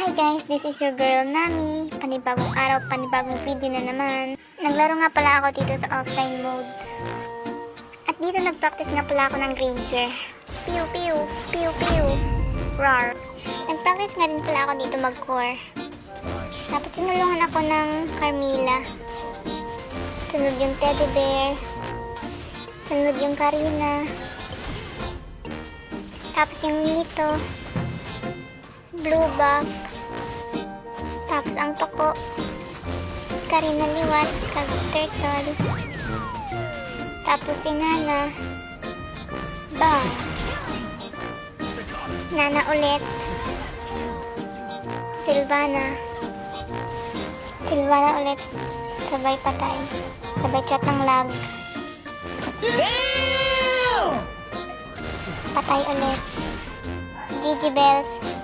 Hi guys, this is your girl Nami. Panibagong araw, panibagong video na naman. Naglaro nga pala ako dito sa offline mode. At dito nagpractice nga pala ako ng Granger. Pew pew, pew pew, roar. Nagpractice nga din pala ako dito mag-core. Tapos tinulungan ako ng Carmilla. Sunod yung Teddy Bear. Sunod yung Karina. Tapos yung Nito. Blue buff. Tapos ang Toko. Karina Liwat. Turtle. Tapos si Nana. Bang. Nana ulit. Silvana. Silvana ulit. Sabay patay. Sabay chat ng lag. Patay ulit. Gigi Bells.